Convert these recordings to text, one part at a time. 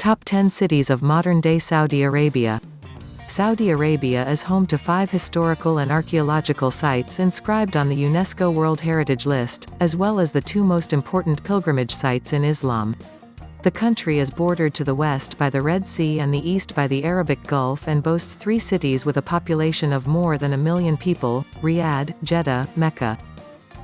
Top 10 cities of modern-day Saudi Arabia. Saudi Arabia is home to 5 historical and archaeological sites inscribed on the UNESCO World Heritage List, as well as the 2 most important pilgrimage sites in Islam. The country is bordered to the west by the Red Sea and the east by the Arabic Gulf and boasts 3 cities with a population of more than 1 million people: Riyadh, Jeddah, Mecca.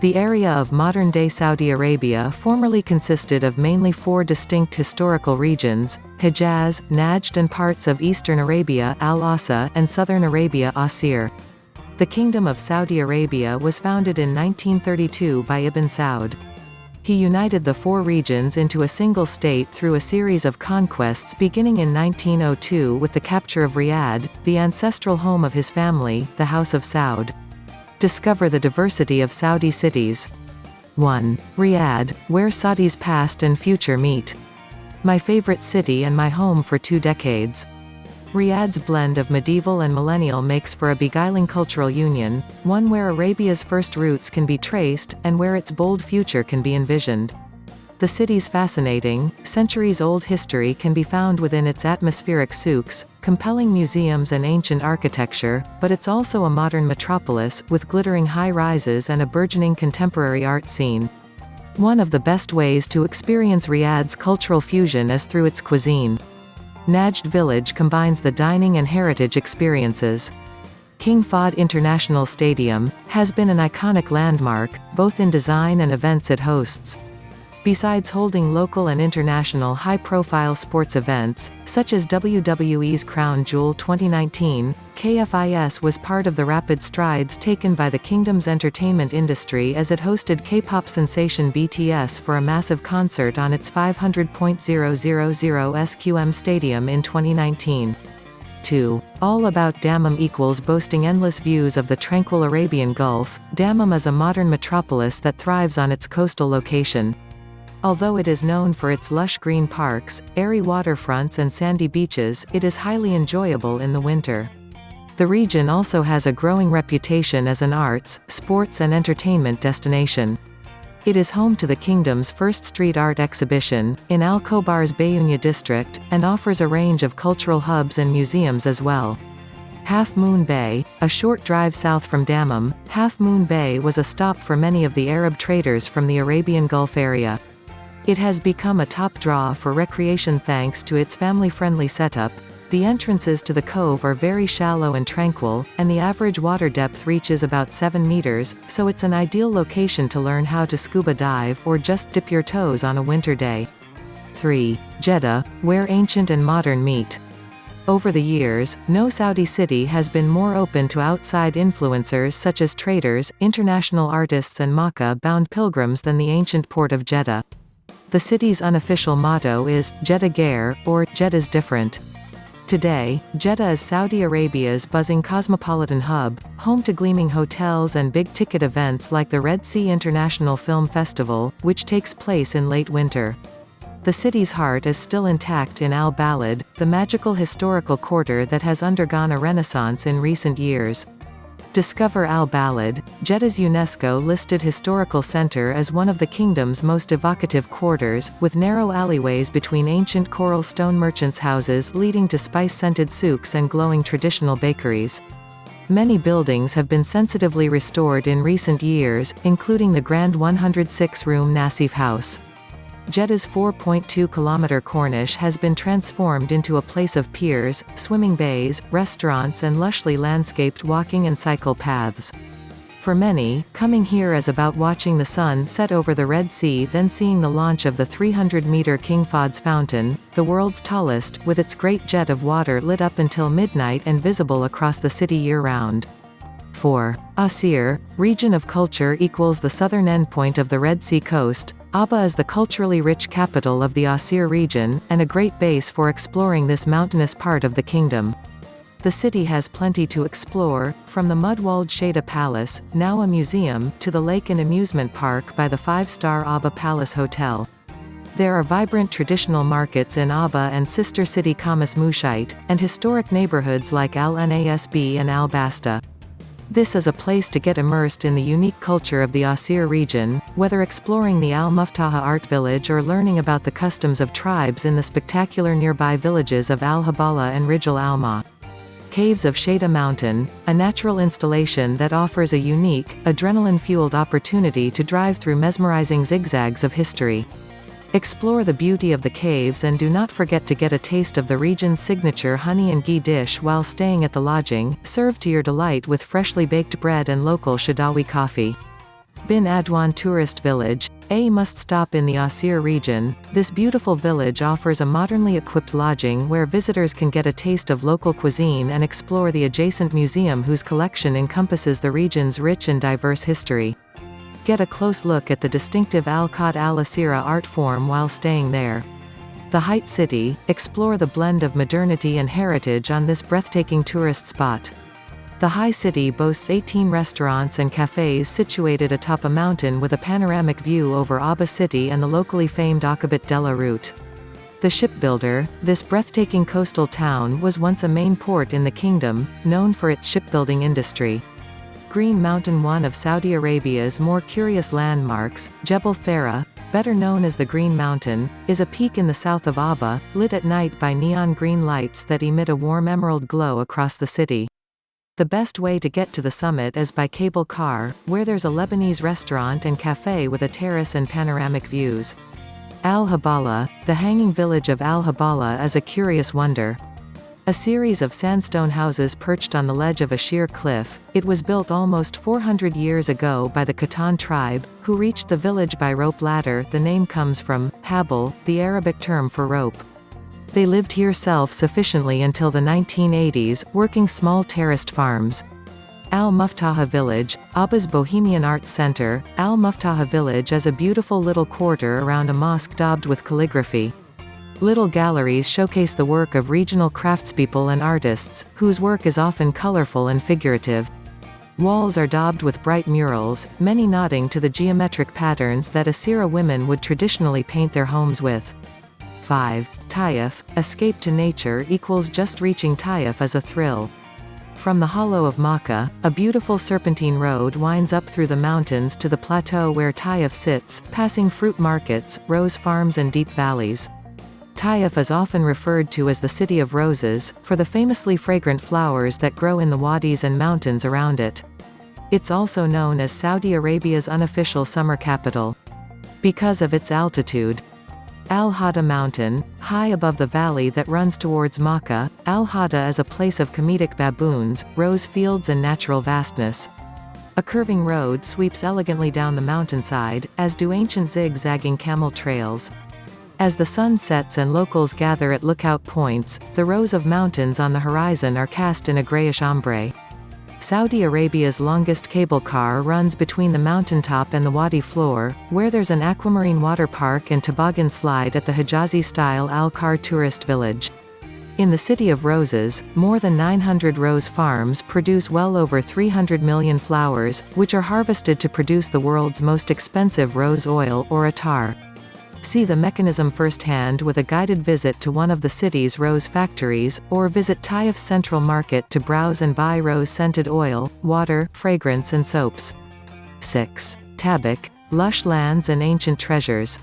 The area of modern-day Saudi Arabia formerly consisted of mainly 4 distinct historical regions: Hijaz, Najd and parts of eastern Arabia Al-Asa and southern Arabia Asir. The Kingdom of Saudi Arabia was founded in 1932 by Ibn Saud. He united the 4 regions into a single state through a series of conquests beginning in 1902 with the capture of Riyadh, the ancestral home of his family, the House of Saud. Discover the diversity of Saudi cities. 1. Riyadh, where Saudi's past and future meet. My favorite city and my home for 2 decades. Riyadh's blend of medieval and millennial makes for a beguiling cultural union, one where Arabia's first roots can be traced, and where its bold future can be envisioned. The city's fascinating, centuries-old history can be found within its atmospheric souks, compelling museums and ancient architecture, but it's also a modern metropolis, with glittering high-rises and a burgeoning contemporary art scene. One of the best ways to experience Riyadh's cultural fusion is through its cuisine. Najd Village combines the dining and heritage experiences. King Fahd International Stadium has been an iconic landmark, both in design and events it hosts. Besides holding local and international high-profile sports events, such as WWE's Crown Jewel 2019, KFIS was part of the rapid strides taken by the kingdom's entertainment industry as it hosted K-pop sensation BTS for a massive concert on its 500.000 SQM stadium in 2019. 2. All about Dammam equals boasting endless views of the tranquil Arabian Gulf. Dammam is a modern metropolis that thrives on its coastal location. Although it is known for its lush green parks, airy waterfronts and sandy beaches, it is highly enjoyable in the winter. The region also has a growing reputation as an arts, sports and entertainment destination. It is home to the kingdom's first street art exhibition, in Al-Khobar's Bayunya district, and offers a range of cultural hubs and museums as well. Half Moon Bay, a short drive south from Dammam, Half Moon Bay was a stop for many of the Arab traders from the Arabian Gulf area. It has become a top draw for recreation thanks to its family-friendly setup. The entrances to the cove are very shallow and tranquil, and the average water depth reaches about 7 meters, so it's an ideal location to learn how to scuba dive, or just dip your toes on a winter day. 3. Jeddah, where ancient and modern meet. Over the years, no Saudi city has been more open to outside influencers such as traders, international artists and Makkah-bound pilgrims than the ancient port of Jeddah. The city's unofficial motto is, Jeddah Gair, or, Jeddah's different. Today, Jeddah is Saudi Arabia's buzzing cosmopolitan hub, home to gleaming hotels and big-ticket events like the Red Sea International Film Festival, which takes place in late winter. The city's heart is still intact in Al-Balad, the magical historical quarter that has undergone a renaissance in recent years. Discover Al-Balad, Jeddah's UNESCO-listed historical center as one of the kingdom's most evocative quarters, with narrow alleyways between ancient coral stone merchants' houses leading to spice-scented souks and glowing traditional bakeries. Many buildings have been sensitively restored in recent years, including the grand 106-room Nassif House. Jeddah's 4.2-kilometer Corniche has been transformed into a place of piers, swimming bays, restaurants and lushly landscaped walking and cycle paths. For many, coming here is about watching the sun set over the Red Sea, then seeing the launch of the 300-meter King Fahd's fountain, the world's tallest, with its great jet of water lit up until midnight and visible across the city year-round. 4. Asir, region of culture equals the southern endpoint of the Red Sea coast. Aba is the culturally rich capital of the Asir region, and a great base for exploring this mountainous part of the kingdom. The city has plenty to explore, from the mud-walled Sheda Palace, now a museum, to the lake and amusement park by the 5-star Aba Palace Hotel. There are vibrant traditional markets in Aba and sister city Kamas Mushait, and historic neighborhoods like Al-Nasb and Al-Basta. This is a place to get immersed in the unique culture of the Asir region, whether exploring the Al-Muftaha art village or learning about the customs of tribes in the spectacular nearby villages of Al-Habala and Rijal Alma. Caves of Shada Mountain, a natural installation that offers a unique, adrenaline-fueled opportunity to drive through mesmerizing zigzags of history. Explore the beauty of the caves and do not forget to get a taste of the region's signature honey and ghee dish while staying at the lodging, served to your delight with freshly baked bread and local Shadawi coffee. Bin Adwan Tourist Village, a must-stop in the Asir region. This beautiful village offers a modernly equipped lodging where visitors can get a taste of local cuisine and explore the adjacent museum whose collection encompasses the region's rich and diverse history. Get a close look at the distinctive Al-Qad al-Asira art form while staying there. The Height City, explore the blend of modernity and heritage on this breathtaking tourist spot. The High City boasts 18 restaurants and cafes situated atop a mountain with a panoramic view over Aba City and the locally famed Aqabat Della route. The Shipbuilder, this breathtaking coastal town was once a main port in the kingdom, known for its shipbuilding industry. Green Mountain, one of Saudi Arabia's more curious landmarks, Jebel Thara, better known as the Green Mountain, is a peak in the south of Aba, lit at night by neon green lights that emit a warm emerald glow across the city. The best way to get to the summit is by cable car, where there's a Lebanese restaurant and cafe with a terrace and panoramic views. Al-Habala, the hanging village of Al-Habala is a curious wonder. A series of sandstone houses perched on the ledge of a sheer cliff, it was built almost 400 years ago by the Khatan tribe, who reached the village by rope ladder. The name comes from habal, the Arabic term for rope. They lived here self-sufficiently until the 1980s, working small terraced farms. Al-Muftaha Village, Aba's Bohemian Arts Center. Al-Muftaha Village is a beautiful little quarter around a mosque daubed with calligraphy. Little galleries showcase the work of regional craftspeople and artists, whose work is often colorful and figurative. Walls are daubed with bright murals, many nodding to the geometric patterns that Asira women would traditionally paint their homes with. 5. Taif, escape to nature equals just reaching Taif is a thrill. From the hollow of Makkah, a beautiful serpentine road winds up through the mountains to the plateau where Taif sits, passing fruit markets, rose farms and deep valleys. Taif is often referred to as the City of Roses, for the famously fragrant flowers that grow in the wadis and mountains around it. It's also known as Saudi Arabia's unofficial summer capital. Because of its altitude. Al-Hada Mountain, high above the valley that runs towards Makkah, Al-Hada is a place of comedic baboons, rose fields and natural vastness. A curving road sweeps elegantly down the mountainside, as do ancient zigzagging camel trails. As the sun sets and locals gather at lookout points, the rows of mountains on the horizon are cast in a grayish ombre. Saudi Arabia's longest cable car runs between the mountaintop and the wadi floor, where there's an aquamarine water park and toboggan slide at the Hijazi-style Al-Khar tourist village. In the City of Roses, more than 900 rose farms produce well over 300 million flowers, which are harvested to produce the world's most expensive rose oil, or attar. See the mechanism firsthand with a guided visit to one of the city's rose factories, or visit Taif's Central Market to browse and buy rose-scented oil, water, fragrance and soaps. 6. Tabuk, lush lands and ancient treasures.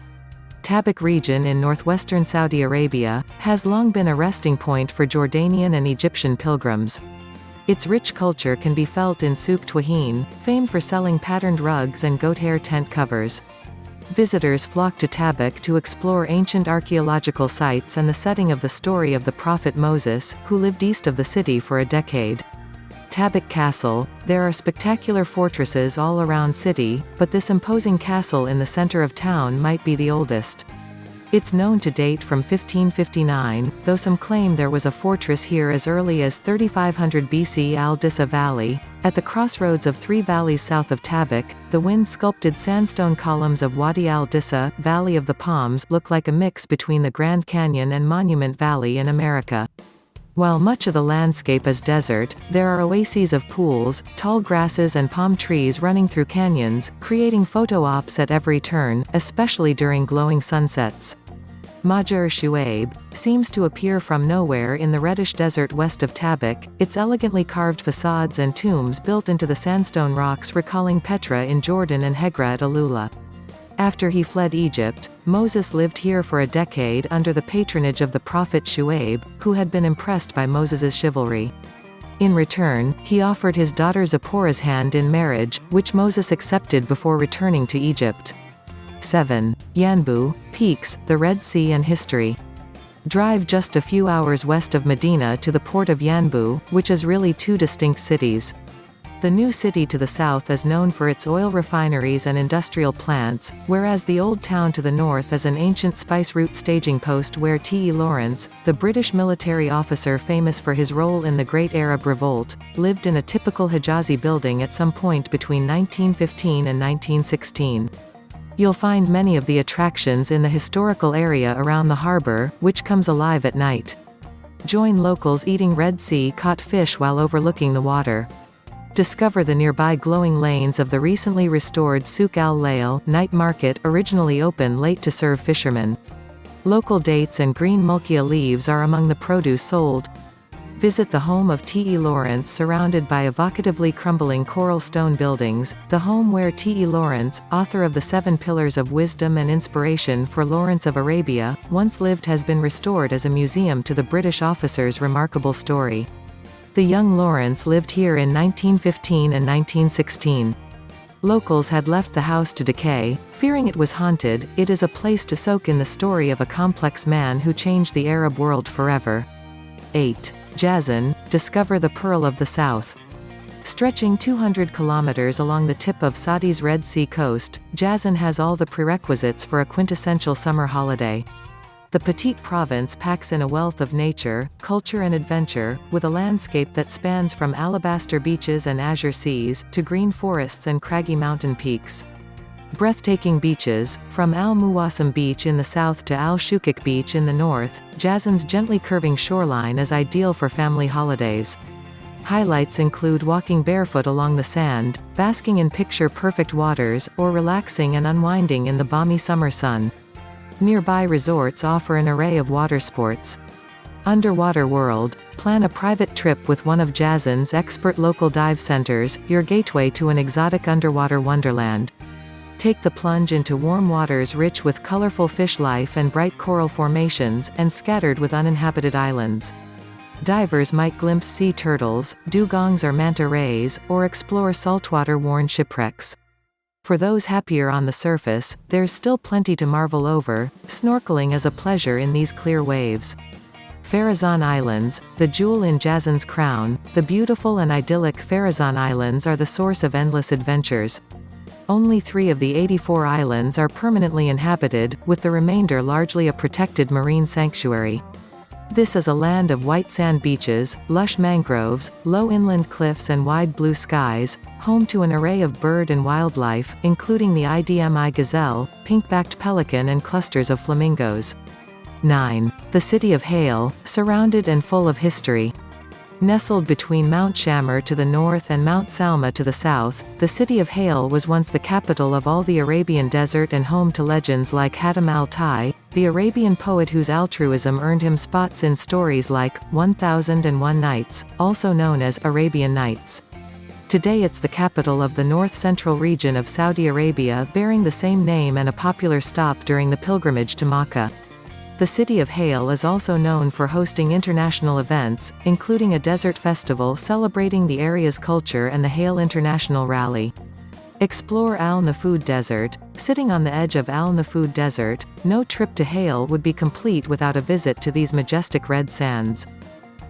Tabuk region in northwestern Saudi Arabia, has long been a resting point for Jordanian and Egyptian pilgrims. Its rich culture can be felt in Souk Twahin, famed for selling patterned rugs and goat hair tent covers. Visitors flock to Tabuk to explore ancient archaeological sites and the setting of the story of the prophet Moses, who lived east of the city for a decade. Tabuk Castle, there are spectacular fortresses all around city, but this imposing castle in the center of town might be the oldest. It's known to date from 1559, though some claim there was a fortress here as early as 3500 BC. Al-Dissa Valley, at the crossroads of three valleys south of Tabuk, the wind-sculpted sandstone columns of Wadi al-Dissa, Valley of the Palms, look like a mix between the Grand Canyon and Monument Valley in America. While much of the landscape is desert, there are oases of pools, tall grasses and palm trees running through canyons, creating photo ops at every turn, especially during glowing sunsets. Majar Shuaib, seems to appear from nowhere in the reddish desert west of Tabuk, its elegantly carved facades and tombs built into the sandstone rocks recalling Petra in Jordan and Hegra at Alula. After he fled Egypt, Moses lived here for a decade under the patronage of the prophet Shuaib, who had been impressed by Moses's chivalry. In return, he offered his daughter Zipporah's hand in marriage, which Moses accepted before returning to Egypt. 7. Yanbu, Peaks, the Red Sea and History. Drive just a few hours west of Medina to the port of Yanbu, which is really two distinct cities. The new city to the south is known for its oil refineries and industrial plants, whereas the old town to the north is an ancient spice route staging post where T. E. Lawrence, the British military officer famous for his role in the Great Arab Revolt, lived in a typical Hijazi building at some point between 1915 and 1916. You'll find many of the attractions in the historical area around the harbor, which comes alive at night. Join locals eating Red Sea-caught fish while overlooking the water. Discover the nearby glowing lanes of the recently restored Souk al-Layl night market, originally open late to serve fishermen. Local dates and green mulkia leaves are among the produce sold. Visit the home of T. E. Lawrence surrounded by evocatively crumbling coral stone buildings, the home where T. E. Lawrence, author of the 7 Pillars of Wisdom and Inspiration for Lawrence of Arabia, once lived has been restored as a museum to the British officer's remarkable story. The young Lawrence lived here in 1915 and 1916. Locals had left the house to decay, fearing it was haunted. It is a place to soak in the story of a complex man who changed the Arab world forever. 8. Jazan, discover the Pearl of the South. Stretching 200 kilometers along the tip of Saudi's Red Sea coast, Jazan has all the prerequisites for a quintessential summer holiday. The petite province packs in a wealth of nature, culture and adventure, with a landscape that spans from alabaster beaches and azure seas, to green forests and craggy mountain peaks. Breathtaking beaches, from Al Muwassam Beach in the south to Al Shukik Beach in the north, Jazan's gently curving shoreline is ideal for family holidays. Highlights include walking barefoot along the sand, basking in picture-perfect waters, or relaxing and unwinding in the balmy summer sun. Nearby resorts offer an array of water sports. Underwater World, plan a private trip with one of Jazan's expert local dive centers, your gateway to an exotic underwater wonderland. Take the plunge into warm waters rich with colorful fish life and bright coral formations, and scattered with uninhabited islands. Divers might glimpse sea turtles, dugongs or manta rays, or explore saltwater-worn shipwrecks. For those happier on the surface, there's still plenty to marvel over. Snorkeling is a pleasure in these clear waves. Farazan Islands, the jewel in Jazan's crown, the beautiful and idyllic Farazan Islands are the source of endless adventures. Only 3 of the 84 islands are permanently inhabited, with the remainder largely a protected marine sanctuary. This is a land of white sand beaches, lush mangroves, low inland cliffs and wide blue skies, home to an array of bird and wildlife, including the IDMI gazelle, pink-backed pelican and clusters of flamingos. 9. The city of Hale, surrounded and full of history. Nestled between Mount Shamir to the north and Mount Salma to the south, the city of Hale was once the capital of all the Arabian desert and home to legends like Hatim al-Tai, the Arabian poet whose altruism earned him spots in stories like 1001 Nights, also known as Arabian Nights. Today it's the capital of the north-central region of Saudi Arabia, bearing the same name and a popular stop during the pilgrimage to Makkah. The city of Hale is also known for hosting international events, including a desert festival celebrating the area's culture and the Hale International Rally. Explore Al Nafud Desert. Sitting on the edge of Al Nafud Desert, no trip to Hale would be complete without a visit to these majestic red sands.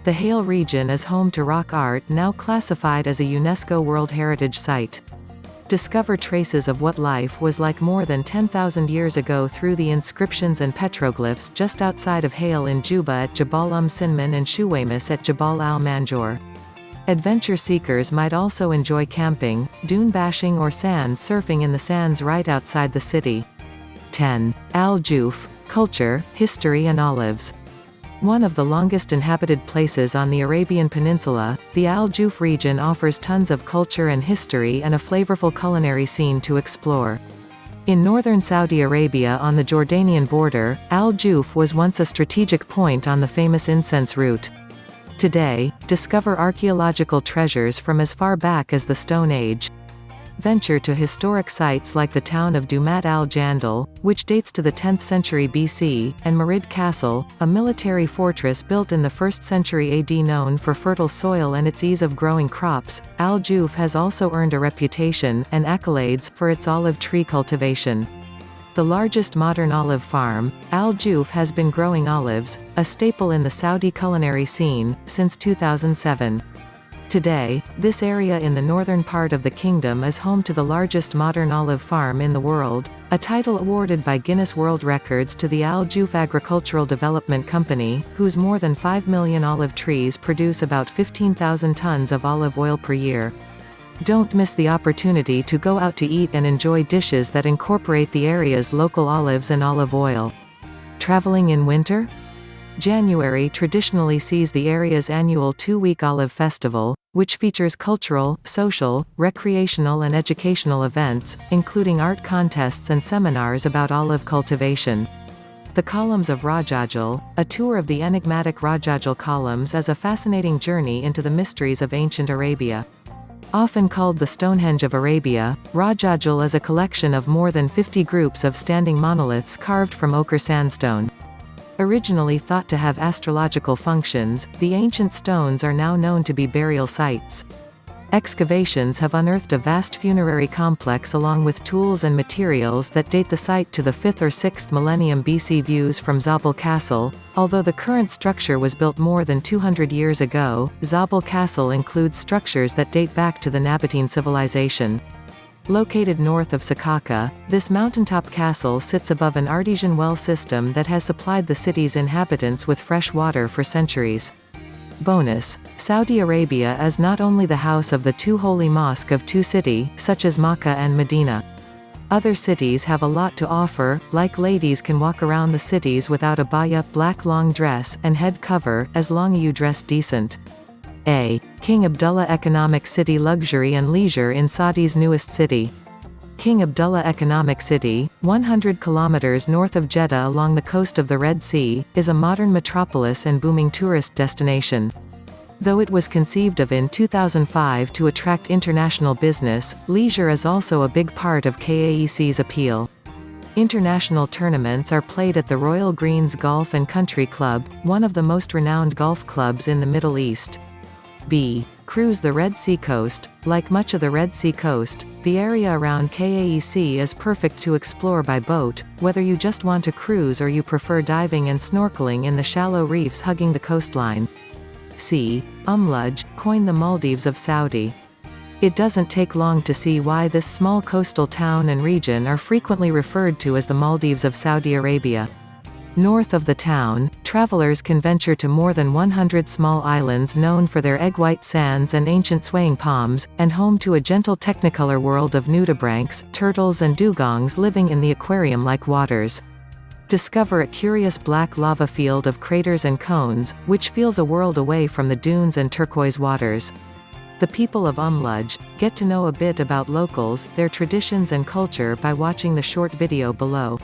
The Hale region is home to rock art now classified as a UNESCO World Heritage Site. Discover traces of what life was like more than 10,000 years ago through the inscriptions and petroglyphs just outside of Hale in Juba at Jabal Sinman and Shuwaymis at Jabal al-Manjor. Adventure seekers might also enjoy camping, dune bashing or sand surfing in the sands right outside the city. 10. Al-Juf, culture, history and olives. One of the longest inhabited places on the Arabian Peninsula, the Al-Juf region offers tons of culture and history and a flavorful culinary scene to explore. In northern Saudi Arabia on the Jordanian border, Al-Juf was once a strategic point on the famous incense route. Today, discover archaeological treasures from as far back as the Stone Age. Venture to historic sites like the town of Dumat al-Jandal, which dates to the 10th century BC, and Marid Castle, a military fortress built in the 1st century AD known for fertile soil and its ease of growing crops. Al-Juf has also earned a reputation, and accolades, for its olive tree cultivation. The largest modern olive farm, Al-Juf has been growing olives, a staple in the Saudi culinary scene, since 2007. Today, this area in the northern part of the kingdom is home to the largest modern olive farm in the world, a title awarded by Guinness World Records to the Al-Juf Agricultural Development Company, whose more than 5 million olive trees produce about 15,000 tons of olive oil per year. Don't miss the opportunity to go out to eat and enjoy dishes that incorporate the area's local olives and olive oil. Traveling in winter? January traditionally sees the area's annual 2-week olive festival, which features cultural, social, recreational and educational events, including art contests and seminars about olive cultivation. The Columns of Rajajal, a tour of the enigmatic Rajajal columns is a fascinating journey into the mysteries of ancient Arabia. Often called the Stonehenge of Arabia, Rajajal is a collection of more than 50 groups of standing monoliths carved from ochre sandstone. Originally thought to have astrological functions, the ancient stones are now known to be burial sites. Excavations have unearthed a vast funerary complex along with tools and materials that date the site to the 5th or 6th millennium BC. Views from Zabul Castle. Although the current structure was built more than 200 years ago, Zabul Castle includes structures that date back to the Nabatean civilization. Located north of Sakaka, this mountaintop castle sits above an artesian well system that has supplied the city's inhabitants with fresh water for centuries. Bonus: Saudi Arabia is not only the house of the two holy mosques of two cities, such as Makkah and Medina. Other cities have a lot to offer, like ladies can walk around the cities without a baya, black long dress, and head cover, as long as you dress decent. A. King Abdullah Economic City. Luxury and leisure in Saudi's newest city. King Abdullah Economic City, 100 kilometers north of Jeddah along the coast of the Red Sea, is a modern metropolis and booming tourist destination. Though it was conceived of in 2005 to attract international business, leisure is also a big part of KAEC's appeal. International tournaments are played at the Royal Greens Golf and Country Club, one of the most renowned golf clubs in the Middle East. B. Cruise the Red Sea coast. Like much of the Red Sea coast, the area around KAEC is perfect to explore by boat, whether you just want to cruise or you prefer diving and snorkeling in the shallow reefs hugging the coastline. C. Umluj, coined the Maldives of Saudi. It doesn't take long to see why this small coastal town and region are frequently referred to as the Maldives of Saudi Arabia. North of the town, travelers can venture to more than 100 small islands known for their egg-white sands and ancient swaying palms, and home to a gentle technicolor world of nudibranchs, turtles and dugongs living in the aquarium-like waters. Discover a curious black lava field of craters and cones, which feels a world away from the dunes and turquoise waters. The people of Umluj. Get to know a bit about locals, their traditions and culture by watching the short video below.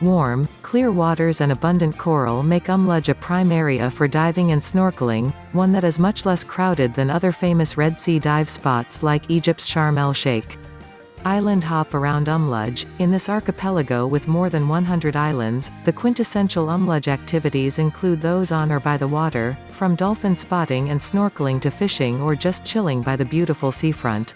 Warm, clear waters and abundant coral make Umluj a prime area for diving and snorkeling, one that is much less crowded than other famous Red Sea dive spots like Egypt's Sharm el-Sheikh. Island hop around Umluj. In this archipelago with more than 100 islands, the quintessential Umluj activities include those on or by the water, from dolphin spotting and snorkeling to fishing or just chilling by the beautiful seafront.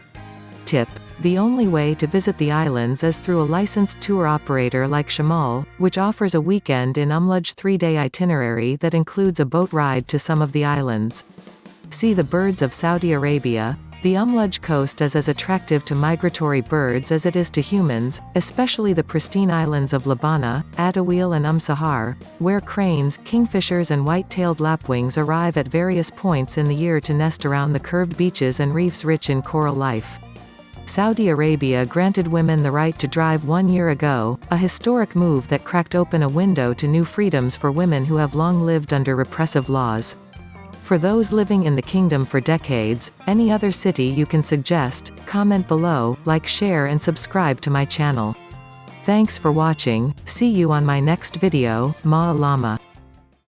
Tip: the only way to visit the islands is through a licensed tour operator like Shamal, which offers a weekend in Umluj 3-day itinerary that includes a boat ride to some of the islands. See the birds of Saudi Arabia. The Umluj coast is as attractive to migratory birds as it is to humans, especially the pristine islands of Labana, Adawil and Sahar, where cranes, kingfishers and white-tailed lapwings arrive at various points in the year to nest around the curved beaches and reefs rich in coral life. Saudi Arabia granted women the right to drive 1 year ago, a historic move that cracked open a window to new freedoms for women who have long lived under repressive laws. For those living in the kingdom for decades, any other city you can suggest, comment below, like, share and subscribe to my channel. Thanks for watching, see you on my next video, Ma Lama.